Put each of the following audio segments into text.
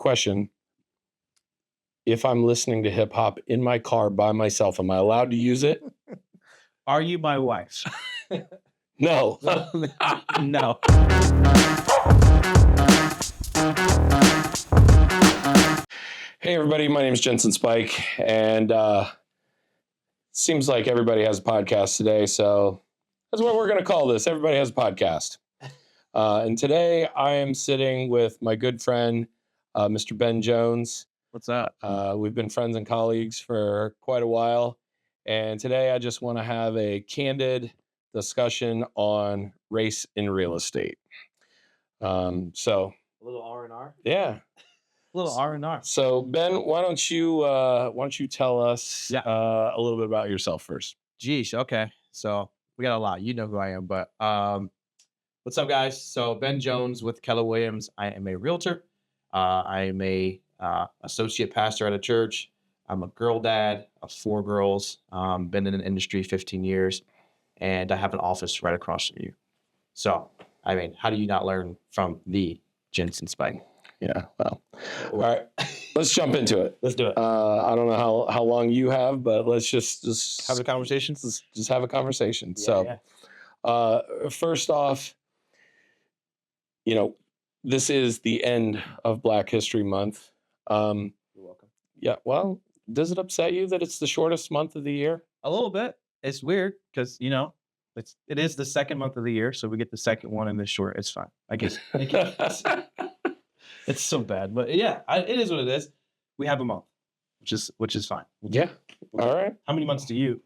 question. If I'm listening to hip hop in my car by myself, am I allowed to use it? Are you my wife? No. No. Hey, everybody. My name is Ginson Speich, and seems like everybody has a podcast today, so that's what we're going to call this. Everybody has a podcast. And today I am sitting with my good friend, Mr. Ben Jones. What's up? We've been friends and colleagues for quite a while, and today I just want to have a candid discussion on race in real estate. So A little R&R? yeah. A little R&R. So Ben, why don't you tell us a little bit about yourself first? Geesh, okay. So we got a lot. You know who I am, but what's up, guys? So Ben Jones with Keller Williams. I am a realtor. I am a associate pastor at a church. I'm a girl dad of 4 girls. Been in the industry 15 years, and I have an office right across from you. So, I mean, how do you not learn from the Ginson Speich? Yeah, well, all right, let's jump into it. Let's do it. I don't know how long you have, but let's just Have a conversation. Just have a conversation. First off, this is the end of Black History Month. You're welcome. Yeah, well, does it upset you that it's the shortest month of the year? A little bit. It's weird because, it is the second month of the year, so we get the second one in this short. It's fine. I guess. It's so bad, but yeah, it is what it is. We have a month, which is fine. Yeah. All right. How many months do you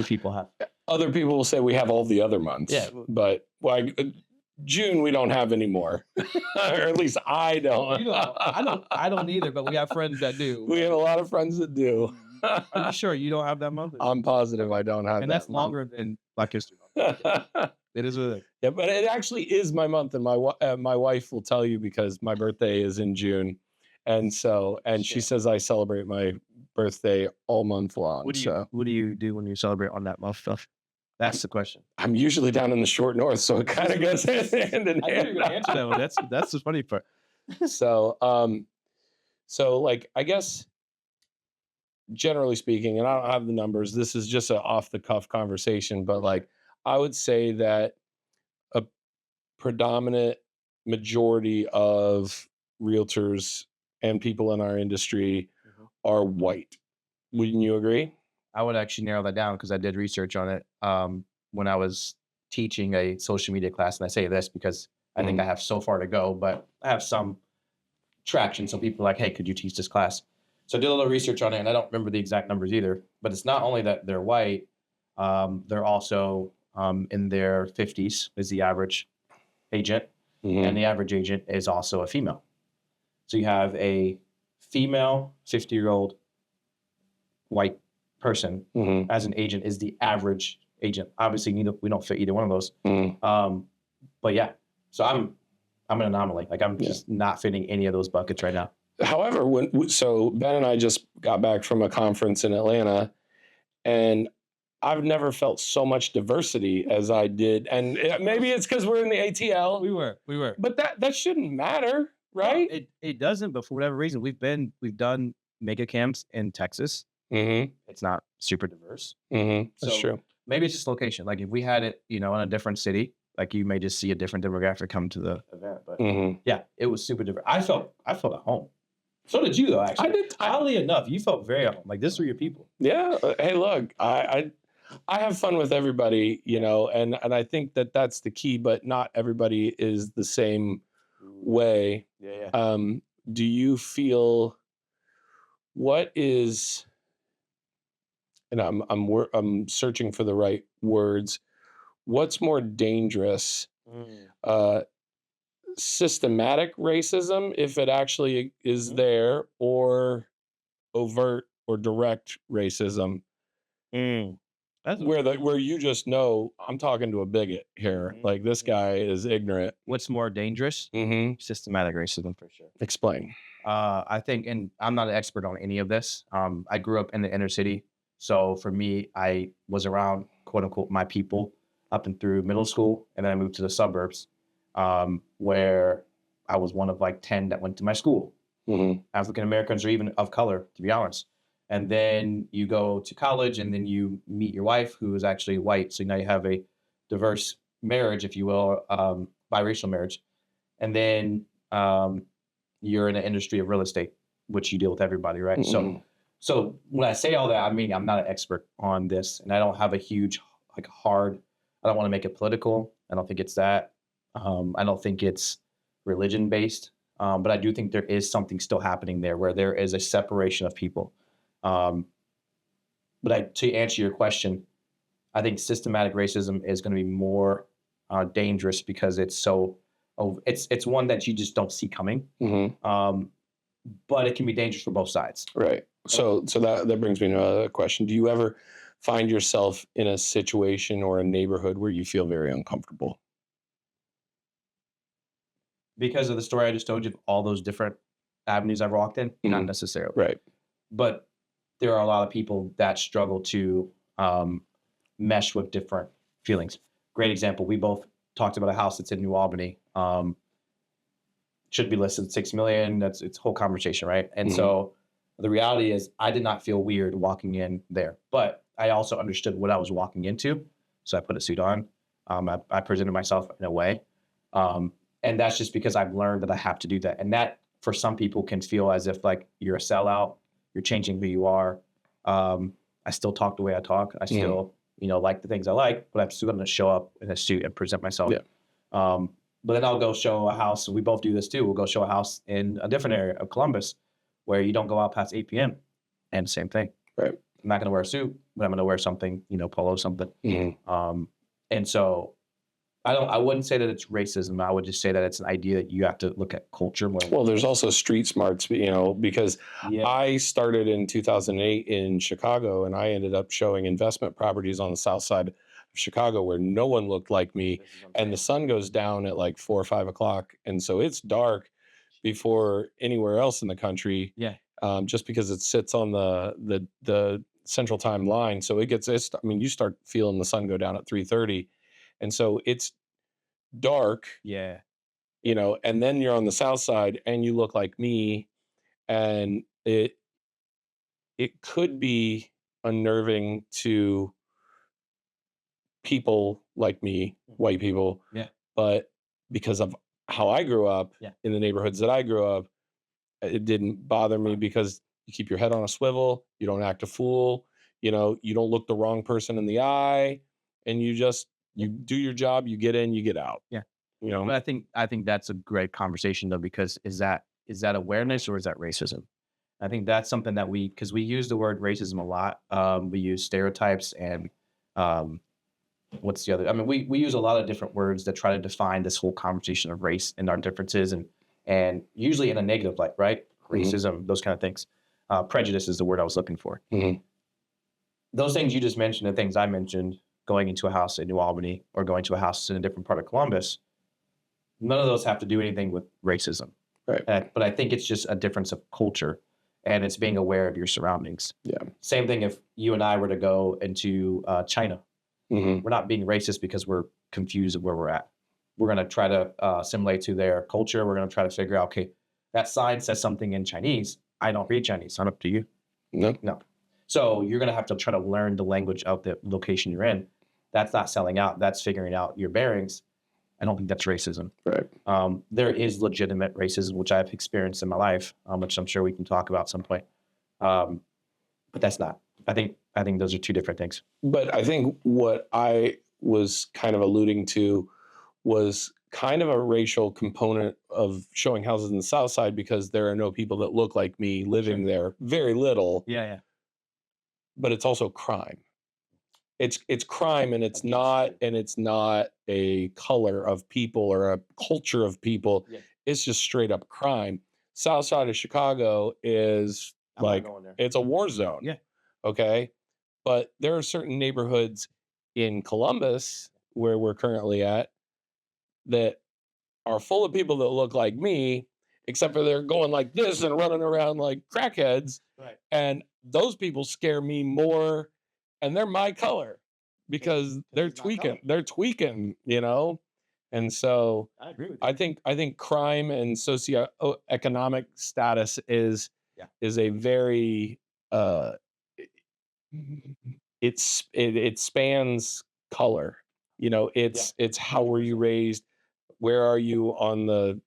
people have? Other people will say we have all the other months. Yeah. But June we don't have anymore, or at least I don't. I don't either. But we have friends that do. We have a lot of friends that do. Are you sure you don't have that month? I'm positive I don't have that. And that's month. longer than Black History Month. It is what it is. Yeah, but it actually is my month, and my wife will tell you because my birthday is in June, and she says I celebrate my birthday all month long. What do you do when you celebrate on that month stuff? That's the question. I'm usually down in the short north, so it kind of goes hand in hand. I knew you were gonna answer that one. That's the funny part. So like I guess generally speaking, and I don't have the numbers. This is just an off the cuff conversation, but like I would say that a predominant majority of realtors and people in our industry are white. Wouldn't you agree? I would actually narrow that down because I did research on it when I was teaching a social media class. And I say this because I think I have so far to go, but I have some traction. So people are like, hey, could you teach this class? So I did a little research on it, and I don't remember the exact numbers either. But it's not only that they're white, they're also in their 50s is the average agent, and the average agent is also a female. So you have a female 50-year-old white person as an agent is the average agent. Obviously, we don't fit either one of those. But yeah, so I'm an anomaly. Like I'm just not fitting any of those buckets right now. However, so Ben and I just got back from a conference in Atlanta, and I've never felt so much diversity as I did. And maybe it's because we're in the ATL. We were. But that shouldn't matter, right? No, it doesn't. But for whatever reason, we've done mega camps in Texas. It's not super diverse. That's true. Maybe it's just location. Like if we had it, in a different city, like you may just see a different demographic come to the event. But yeah, it was super different. I felt at home. So did you, though, actually. I did. Oddly enough, you felt very at home. Like, this were your people. Yeah. Hey, look, I have fun with everybody, and I think that that's the key, but not everybody is the same way. Yeah. Do you feel what is, and I'm searching for the right words, what's more dangerous? Systematic racism, if it actually is there, or overt or direct racism, where you just know I'm talking to a bigot here, like this guy is ignorant. What's more dangerous? Systematic racism, for sure. Explain. I think, and I'm not an expert on any of this. I grew up in the inner city, so for me, I was around quote unquote my people up and through middle school, and then I moved to the suburbs. Where I was one of like 10 that went to my school. Mhm. African Americans, or even of color, to be honest. And then you go to college, and then you meet your wife, who is actually white. So now you have a diverse marriage, if you will, biracial marriage. And then you're in the industry of real estate, which you deal with everybody, right? So, Mhm. so when I say all that, I mean I'm not an expert on this, and I don't have a huge, like, hard. I don't want to make it political. I don't think it's that. I don't think it's religion based, but I do think there is something still happening there, where there is a separation of people. Um, to answer your question, I think systematic racism is going to be more dangerous because it's so. Oh, it's one that you just don't see coming. Mhm. Um, but it can be dangerous for both sides. Right. So that brings me to another question. Do you ever find yourself in a situation or a neighborhood where you feel very uncomfortable? Because of the story I just told you of all those different avenues I've walked in, not Mhm. necessarily. Right. But there are a lot of people that struggle to um, mesh with different feelings. Great example. We both talked about a house that's in New Albany. Should be listed at 6 million. That's it's a whole conversation, right? And Mhm. so the reality is, I did not feel weird walking in there, but I also understood what I was walking into. So I put a suit on. I presented myself in a way, um, and that's just because I've learned that I have to do that. And that, for some people, can feel as if like you're a sellout. You're changing who you are. Um, I still talk the way I talk. I Mhm. still, like the things I like, but I'm still going to show up in a suit and present myself. Yeah. Um, but then I'll go show a house, and we both do this too. We'll go show a house in a different area of Columbus where you don't go out past 8 p.m. And same thing. Right. I'm not going to wear a suit, but I'm going to wear something, polo, something. Mhm. Um, and so I wouldn't say that it's racism. I would just say that it's an idea that you have to look at culture more. Well, there's also street smarts, because Yeah. I started in 2008 in Chicago and I ended up showing investment properties on the south side of Chicago where no one looked like me. This is what I'm And the saying. sun goes down at like 4 or 5 o'clock. And so it's dark before anywhere else in the country, Yeah. just because it sits on the central time line. So you start feeling the sun go down at 3:30. And so it's dark, Yeah. and then you're on the south side and you look like me, and it could be unnerving to people like me, white people, Yeah. but because of how I grew up Yeah. in the neighborhoods that I grew up, it didn't bother me because you keep your head on a swivel, you don't act a fool, you don't look the wrong person in the eye, and Yeah. you do your job, you get in, you get out, Yeah. you know. But I think that's a great conversation though, because is that awareness, or is that racism? I think that's something that because we use the word racism a lot. We use stereotypes and um, what's the other? I mean, we use a lot of different words that try to define this whole conversation of race and our differences, and usually in a negative light, right? Mhm, Racism, those kind of things. Prejudice is the word I was looking for. mhm. Those things you just mentioned, the things I mentioned, going into a house in New Albany or going to a house in a different part of Columbus, none of those have to do anything with racism. Right. But I think it's just a difference of culture, and it's being aware of your surroundings. Yeah. Same thing if you and I were to go into China. Mhm. We're not being racist because we're confused of where we're at. We're going to try to assimilate to their culture. We're going to try to figure out, okay, that sign says something in Chinese. I don't read Chinese. Not up to you. No. No. So you're going to have to try to learn the language of the location you're in. That's not selling out. That's figuring out your bearings. I don't think that's racism. Right. There is legitimate racism, which I've experienced in my life, which I'm sure we can talk about some point. Um, but that's not. I think those are two different things. But I think what I was kind of alluding to was kind of a racial component of showing houses in the South Side because there are no people that look like me Sure. living there, very little, Yeah, yeah. but it's also crime. It's crime, and it's Against not you. and it's not a color of people or a culture of people. Yeah. It's just straight up crime. South side of Chicago is I'm not like going there. it's a war zone. Yeah. Okay. But there are certain neighborhoods in Columbus where we're currently at that are full of people that look like me, except for they're going like this and running around like crackheads. Right. And those people scare me more, and they're my color because they're it's not color. tweaking. They're tweaking. And so I agree with you. I think crime and socioeconomic status Yeah. is a very uh it spans color. Yeah. It's how were you raised, where are you on the,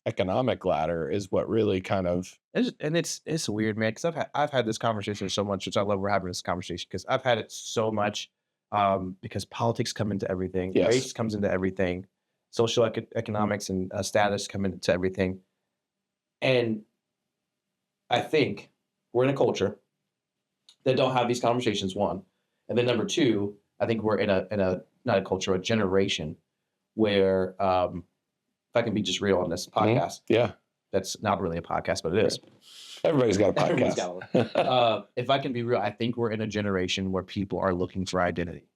economic ladder is what really kind of. It's weird, man. Because I've had this conversation so much, which I love. We're having this conversation because I've had it so much. Because politics come into everything, Yes. race comes into everything, social economics and status come into everything, and I think we're in a culture that don't have these conversations. One, and then number two, I think we're in a not a culture, a generation where, if I can be just real on this Mhm. podcast, Yeah. that's not really a podcast, but it is. Everybody's got a Everyone's podcast. got one. If I can be real, I think we're in a generation where people are looking for identity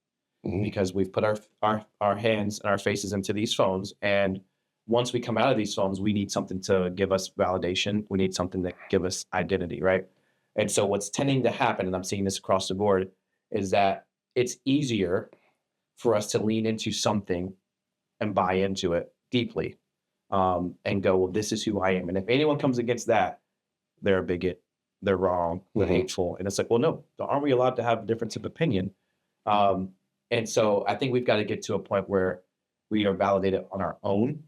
Mhm. because we've put our hands and our faces into these phones, and once we come out of these phones, we need something to give us validation. We need something to give us identity, right? And so what's tending to happen, and I'm seeing this across the board, is that it's easier for us to lean into something and buy into it deeply, and go, well, this is who I am. And if anyone comes against that, they're a bigot, they're wrong, they're Mhm. hateful. And it's like, well, no, aren't we allowed to have a difference of opinion? Um, and so I think we've got to get to a point where we are validated on our own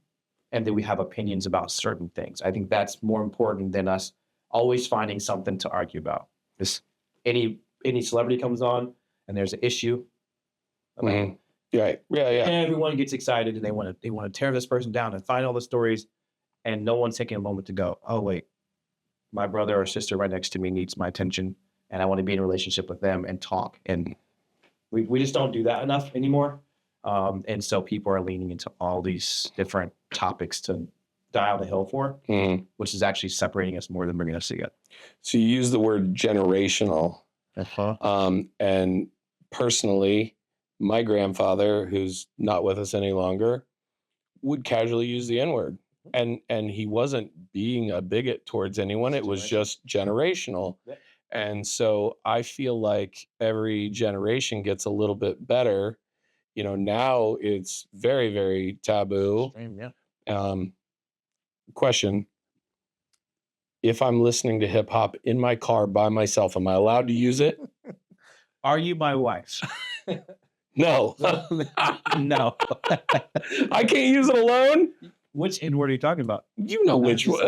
and then we have opinions about certain things. I think that's more important than us always finding something to argue about. This any celebrity comes on and there's an issue, like, Mhm. Right. Yeah. Yeah. everyone gets excited and they want to tear this person down and find all the stories, and no one's taking a moment to go, oh wait, my brother or sister right next to me needs my attention, and I want to be in a relationship with them and talk. And we just don't do that enough anymore. And so people are leaning into all these different topics to die on the hill for, Mhm. which is actually separating us more than bringing us together. So you use the word generational. And personally, my grandfather, who's not with us any longer, would casually use the N word. And he wasn't being a bigot towards anyone. It was just generational. Yeah. And so I feel like every generation gets a little bit better. Now it's very, very taboo. Yeah. Um, question. If I'm listening to hip hop in my car by myself, am I allowed to use it? Are you my wife? No. No. I can't use it alone. Which N word are you talking about? You know which one.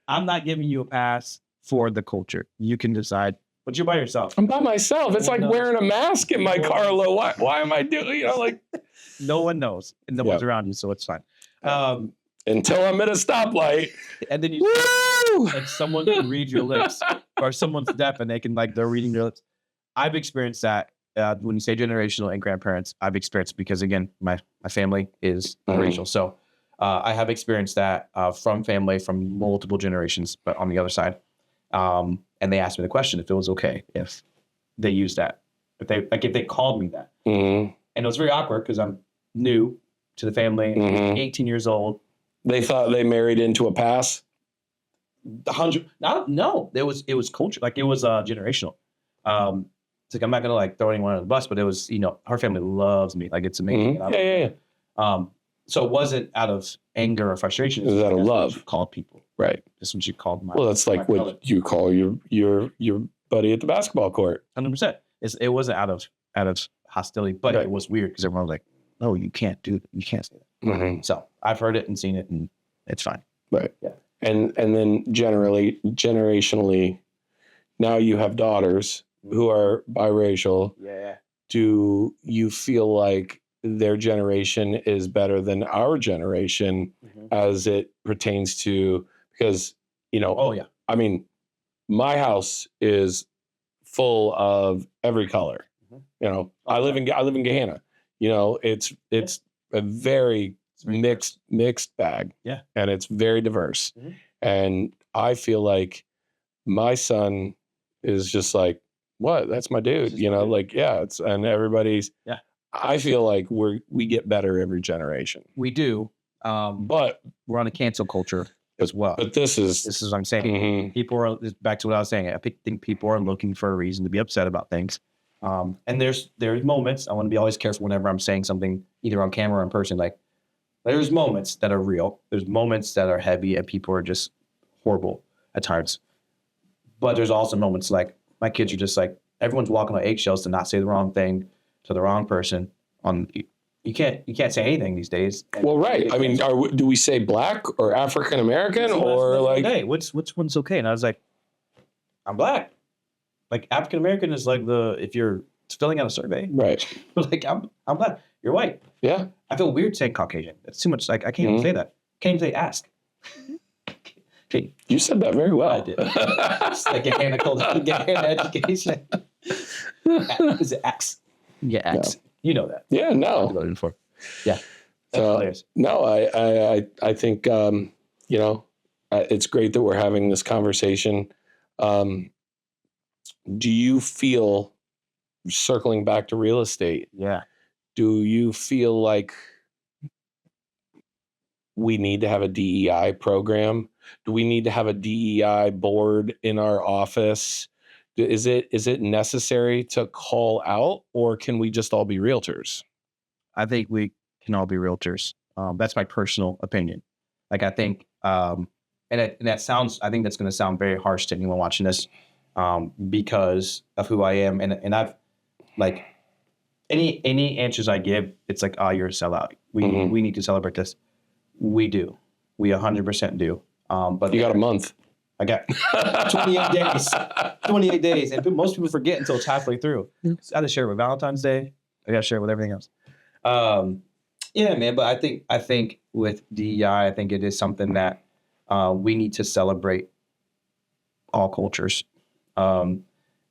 I'm not giving you a pass for the culture. You can decide, but you're by yourself. I'm by myself. It's like wearing a mask in my car. Why am I doing, No one knows, and no one's around you, so it's fine. Until I'm at a stoplight. And then you Woo! and someone can read your lips, or someone's deaf and they're reading your lips. I've experienced that. When you say generational and grandparents, I've experienced, because again, my family is racial, so I have experienced that from family from multiple generations, but on the other side. And they asked me the question if it was okay if they used that, if they called me that, Mhm. and it was very awkward because I'm new to the family, 18 years old. They thought they married into a pass. 100. No, it was culture. Like, it was generational. It's like, I'm not gonna throw anyone on the bus, but it was, her family loves me. Like, it's amazing. Yeah. So it wasn't out of anger or frustration. It was out of That's what love. you called people. Right. That's what you called my. Well, that's like my what brother. you call your buddy at the basketball court. 100%. It wasn't out of hostility, but Right. it was weird because everyone was like, "No, you can't do it. You can't say that." Mhm. So I've heard it and seen it, and it's fine. Right. Yeah. And then generationally, now you have daughters who are biracial. Yeah. Do you feel like their generation is better than our generation as it pertains to, because, Oh yeah. I mean, my house is full of every color. I live in Gahanna. It's a very mixed bag. Yeah. And it's very diverse. Mhm. And I feel like my son is just like, what? That's my dude. It's, and everybody's. Yeah. I feel like we get better every generation. We do, But we're on a cancel culture as well. But this is what I'm saying. Mhm. People are, back to what I was saying. I think people are looking for a reason to be upset about things. And there's moments, I want to be always careful whenever I'm saying something either on camera or in person. Like there's moments that are real. There's moments that are heavy and people are just horrible at times. But there's also moments like my kids are just like everyone's walking on eggshells to not say the wrong thing to the wrong person. On you can't say anything these days. Well, right. I mean, do we say black or African American or like? Hey, which one's okay? And I was like, I'm black. Like African American is like if you're filling out a survey, Right. like I'm black. You're white. Yeah. I feel weird saying Caucasian. It's too much. Like I can't even say that. Can't even say ask. Okay. You said that very well. I did. It's like get education. Is it X? Yeah, X. No. You know that. Yeah, no. Voting for. Yeah. That's hilarious. No, I think it's great that we're having this conversation. Do you feel, circling back to real estate? Yeah. Do you feel like we need to have a DEI program? Do we need to have a DEI board in our office? Is it necessary to call out, or can we just all be realtors? I think we can all be realtors. That's my personal opinion. Like I think, and that sounds, I think that's going to sound very harsh to anyone watching this, because of who I am, and I've like any answers I give, it's like, oh, you're a sellout. We need to celebrate this. We do. We 100% do. But you got a month. I got 28 days. 28 days. And most people forget until it's halfway through. So I got to share it with Valentine's Day. I got to share it with everything else. Yeah, man. But I think with DEI, I think it is something that we need to celebrate all cultures. And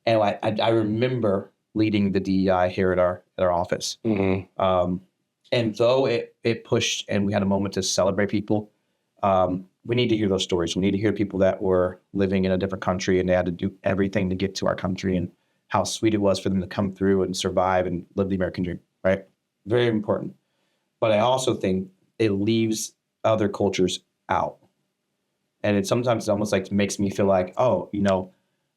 I remember leading the DEI here at our office. Mm-hmm. And though it pushed and we had a moment to celebrate people, we need to hear those stories. We need to hear people that were living in a different country and they had to do everything to get to our country and how sweet it was for them to come through and survive and live the American dream, right? Very important. But I also think it leaves other cultures out. And it sometimes almost like makes me feel like, oh,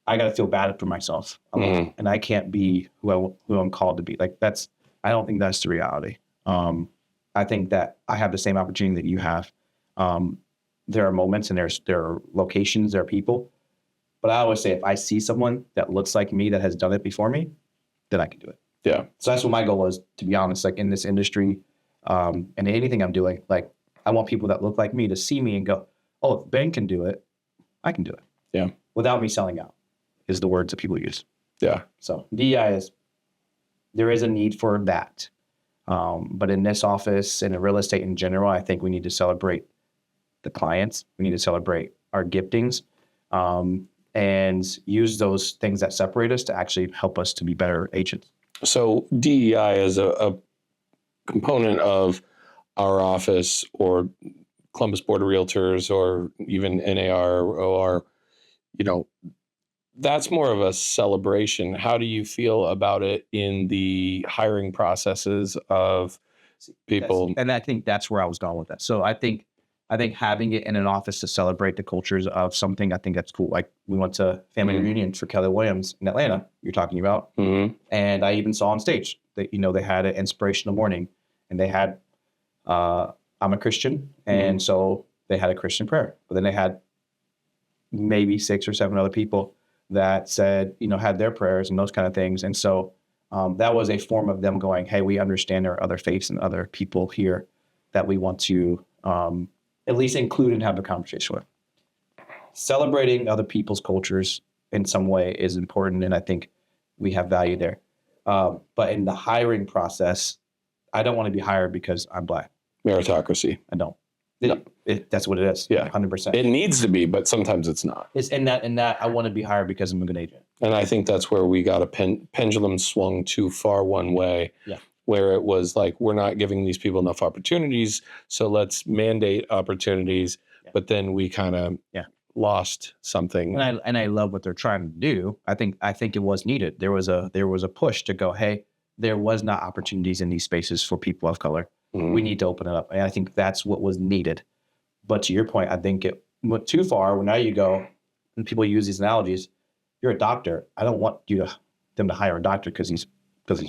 I got to feel bad for myself. And I can't be who I'm called to be. Like I don't think that's the reality. I think that I have the same opportunity that you have. There are moments and there are locations, there are people. But I always say, if I see someone that looks like me that has done it before me, then I can do it. Yeah. So that's what my goal is, to be honest, like in this industry, and anything I'm doing, like I want people that look like me to see me and go, oh, if Ben can do it, I can do it. Yeah. Without me selling out is the words that people use. Yeah. So DEI there is a need for that. But in this office and in real estate in general, I think we need to celebrate the clients. We need to celebrate our giftings, and use those things that separate us to actually help us to be better agents. So DEI is a component of our office or Columbus Board of Realtors or even NAR or OR, that's more of a celebration. How do you feel about it in the hiring processes of people? And I think that's where I was going with that. So I think having it in an office to celebrate the cultures of something, I think that's cool. Like we went to family reunions for Kelly Williams in Atlanta, you're talking about. Mm-hmm. And I even saw on stage that, they had an inspirational morning and they had, I'm a Christian. And so they had a Christian prayer, but then they had maybe 6 or 7 other people that said, had their prayers and those kind of things. And so that was a form of them going, hey, we understand there are other faiths and other people here that we want to at least include and have a conversation with. Celebrating other people's cultures in some way is important, and I think we have value there. But in the hiring process, I don't want to be hired because I'm Black. Meritocracy. I don't. That's what it is. Yeah, 100%. It needs to be, but sometimes it's not. It's in that I want to be hired because I'm a good agent. And I think that's where we got a pendulum swung too far one way. Yeah. Where it was like, we're not giving these people enough opportunities, so let's mandate opportunities. Yeah. But then we kind of lost something. And I love what they're trying to do. I think it was needed. There was a push to go, hey, there was not opportunities in these spaces for people of color. Mm-hmm. We need to open it up. And I think that's what was needed. But to your point, I think it went too far. When now you go, and people use these analogies, you're a doctor. I don't want you to them to hire a doctor because he's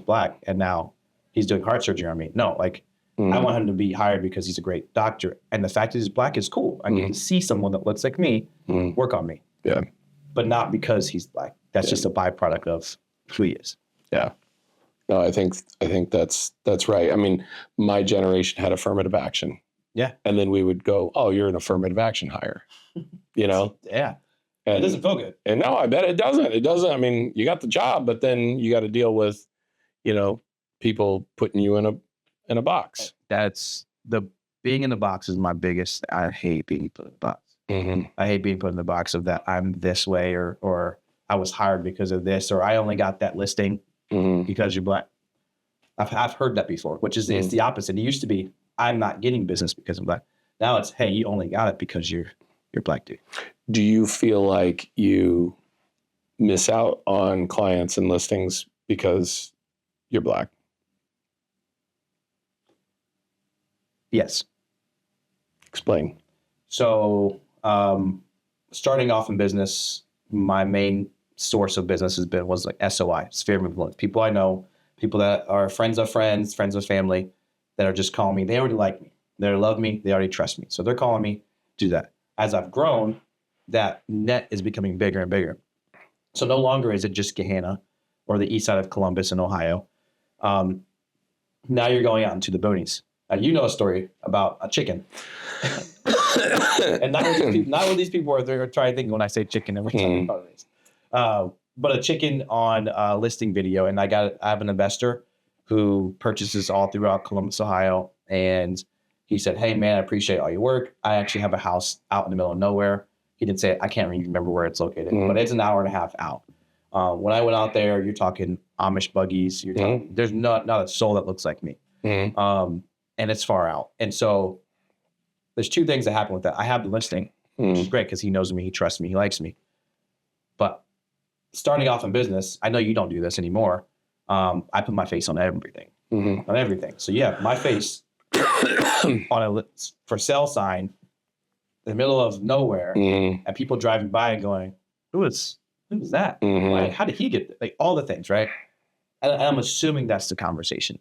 black, and now he's doing heart surgery on me. No, like I want him to be hired because he's a great doctor, and the fact that he's black is cool. I get to see someone that looks like me work on me. Yeah, but not because he's black. That's just a byproduct of who he is. Yeah. No, I think that's right. I mean, my generation had affirmative action. Yeah. And then we would go, oh, you're an affirmative action hire. You know? Yeah. And it doesn't feel good. And no, I bet it doesn't. It doesn't. I mean, you got the job, but then you got to deal with, people putting you in a box. That's being in the box is my biggest. I hate being put in the box. I hate being put in the box of that I'm this way or I was hired because of this, or I only got that listing because you're black. I've heard that before, which is it's the opposite. It used to be I'm not getting business because I'm black. Now it's hey, you only got it because you're black, dude. Do you feel like you miss out on clients and listings because you're black? Yes. Explain. So starting off in business, my main source of business was like SOI, sphere of influence. People I know, people that are friends of friends, friends of family, that are just calling me. They already like me. They love me. They already trust me. So they're calling me to do that. As I've grown, that net is becoming bigger and bigger. So no longer is it just Gahanna or the east side of Columbus in Ohio. Now you're going out into the boonies. You know a story about a chicken. And not what these people are trying to think when I say chicken every time. But a chicken on a listing video. And I have an investor who purchases all throughout Columbus, Ohio. And he said, hey, man, I appreciate all your work. I actually have a house out in the middle of nowhere. He didn't say, I can't even remember where it's located, but it's an hour and a half out. When I went out there, you're talking Amish buggies. You're talking, there's not a soul that looks like me. And it's far out. And so there's two things that happen with that. I have the listing, which is great because he knows me, he trusts me, he likes me. But starting off in business, I know you don't do this anymore. I put my face on everything, on everything. So yeah, my face on a for sale sign in the middle of nowhere, and people driving by and going, who is that? Like, how did he get there? Like all the things, right? And I'm assuming that's the conversation.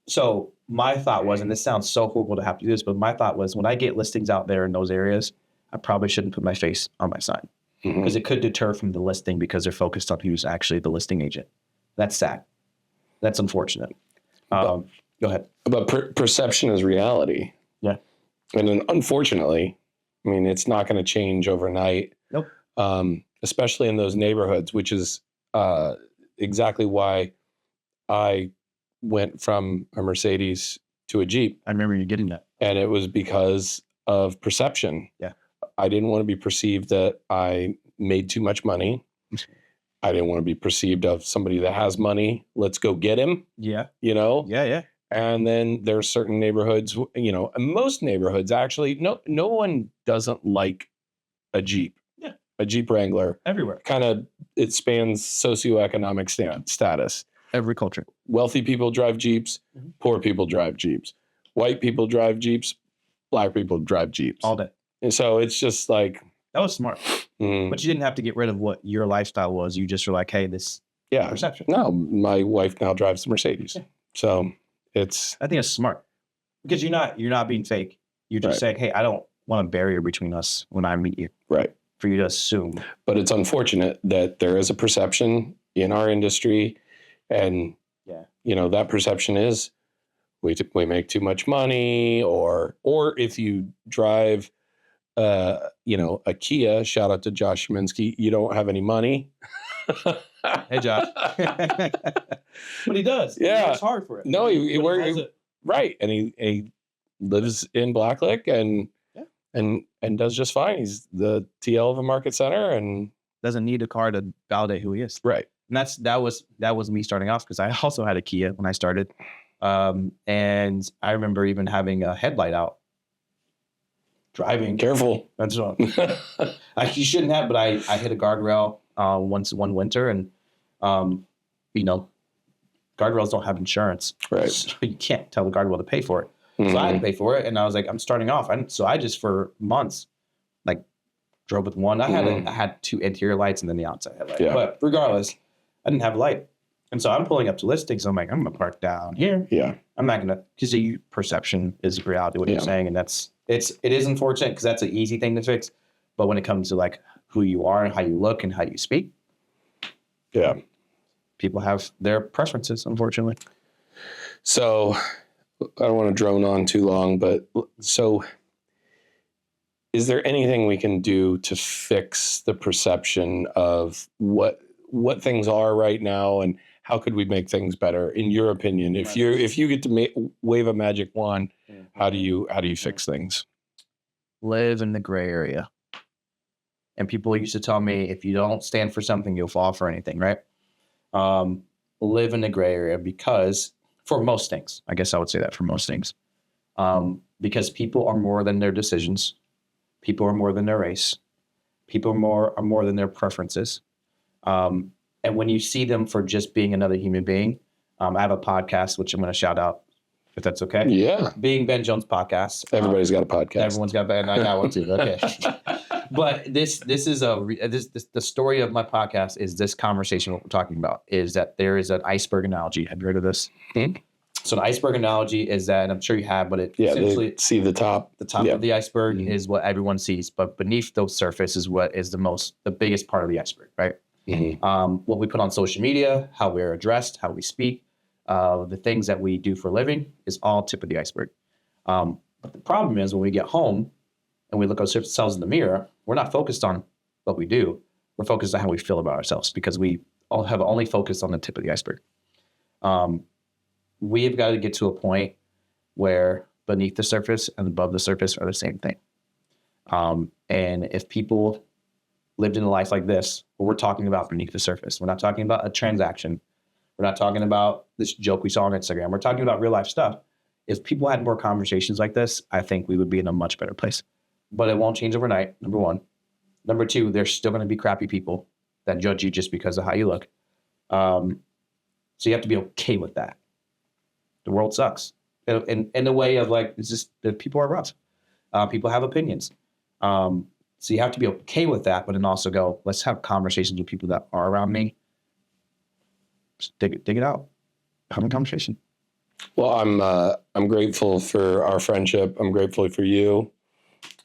So my thought was, and this sounds so horrible to have to do this, but my thought was when I get listings out there in those areas, I probably shouldn't put my face on my sign because it could deter from the listing because they're focused on who's actually the listing agent. That's sad. That's unfortunate. Go ahead. But perception is reality. Yeah. And then unfortunately, I mean, it's not going to change overnight. Nope. Especially in those neighborhoods, which is exactly why I went from a Mercedes to a Jeep. I remember you getting that. And it was because of perception. Yeah. I didn't want to be perceived that I made too much money. I didn't want to be perceived of somebody that has money. Let's go get him. Yeah. Yeah. And then there are certain neighborhoods, and most neighborhoods actually, no one doesn't like a Jeep. Yeah. A Jeep Wrangler. Everywhere. It spans socioeconomic status. Every culture. Wealthy people drive Jeeps. Poor people drive Jeeps. White people drive Jeeps. Black people drive Jeeps. All day. And so it's just like. That was smart. But you didn't have to get rid of what your lifestyle was. You just were like, hey, this perception. No, my wife now drives the Mercedes. Yeah. So I think it's smart because you're not being fake. You're just saying, hey, I don't want a barrier between us when I meet you. Right. For you to assume. But it's unfortunate that there is a perception in our industry. And, that perception is we make too much money or if you drive, a Kia, shout out to Josh Sheminsky, you don't have any money. Hey, Josh. But he does. Yeah. He works hard for it. No, he works. Right. And he lives in Blacklick and does just fine. He's the TL of a market center and doesn't need a car to validate who he is. Right. And that was me starting off because I also had a Kia when I started. And I remember even having a headlight out. Driving. Careful. That's wrong. You shouldn't have, but I hit a guardrail one winter and guardrails don't have insurance. Right. So you can't tell the guardrail to pay for it. So I had to pay for it. And I was like, I'm starting off. So I just for months drove with one. I had two interior lights and then the outside headlight. Yeah. But regardless, I didn't have light. And so I'm pulling up to listings. I'm like, I'm gonna park down here. Yeah. I'm not gonna, because perception is reality, what you're saying. And it is unfortunate because that's an easy thing to fix. But when it comes to like who you are and how you look and how you speak, yeah, people have their preferences, unfortunately. So I don't want to drone on too long, but so is there anything we can do to fix the perception of what things are right now, and how could we make things better, in your opinion? If you get to wave a magic wand, how do you fix things? Live in the gray area. And people used to tell me, if you don't stand for something, you'll fall for anything, right? Live in the gray area, because for most things, I guess I would say that for most things, because people are more than their decisions. People are more than their race. People are more than their preferences. And when you see them for just being another human being, I have a podcast, which I'm going to shout out, if that's okay. Yeah. Being Ben Jones podcast. Everybody's got a podcast. Everyone's got Ben. I got one too. Okay. But this is the story of my podcast is this conversation. What we're talking about is that there is an iceberg analogy. Have you heard of this? Mm-hmm. So an iceberg analogy is that, and I'm sure you have, but essentially see the top. The top of the iceberg is what everyone sees, but beneath the surface is what is the biggest part of the iceberg, right? Mm-hmm. What we put on social media, how we're addressed, how we speak, the things that we do for a living is all tip of the iceberg. But the problem is when we get home and we look at ourselves in the mirror, we're not focused on what we do. We're focused on how we feel about ourselves, because we all have only focused on the tip of the iceberg. We've got to get to a point where beneath the surface and above the surface are the same thing. And if people lived in a life like this, what we're talking about beneath the surface, we're not talking about a transaction. We're not talking about this joke we saw on Instagram. We're talking about real life stuff. If people had more conversations like this, I think we would be in a much better place. But it won't change overnight, number one. Number two, there's still going to be crappy people that judge you just because of how you look. So you have to be okay with that. The world sucks. In the way of like, it's just that people are rough. People have opinions. So you have to be okay with that, but then also go, let's have conversations with people that are around me. Just dig it out. Have a conversation. Well, I'm grateful for our friendship. I'm grateful for you.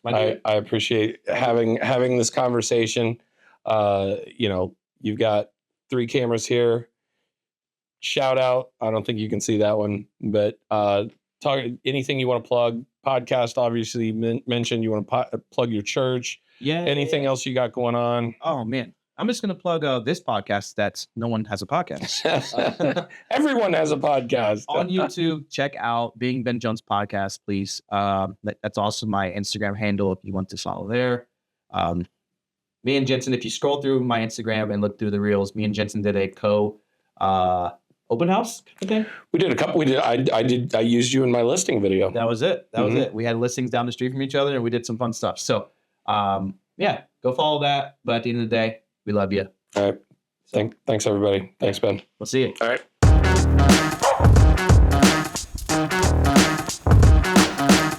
I appreciate having this conversation. You've got 3 cameras here. Shout out. I don't think you can see that one, but talk anything you want to plug. Podcast, obviously mentioned. You want to plug your church. Yeah. Anything else you got going on? Oh man, I'm just gonna plug this podcast. That's no one has a podcast. Everyone has a podcast on YouTube. Check out Being Ben Jones podcast, please. That's also my Instagram handle if you want to follow there. Me and Ginson, if you scroll through my Instagram and look through the reels, me and Ginson did a open house thing. We did a couple. I used you in my listing video. That was it. That was it. We had listings down the street from each other, and we did some fun stuff. So, yeah, go follow that. But at the end of the day, we love you. All right. Thanks, everybody. Thanks, Ben. We'll see you. All right.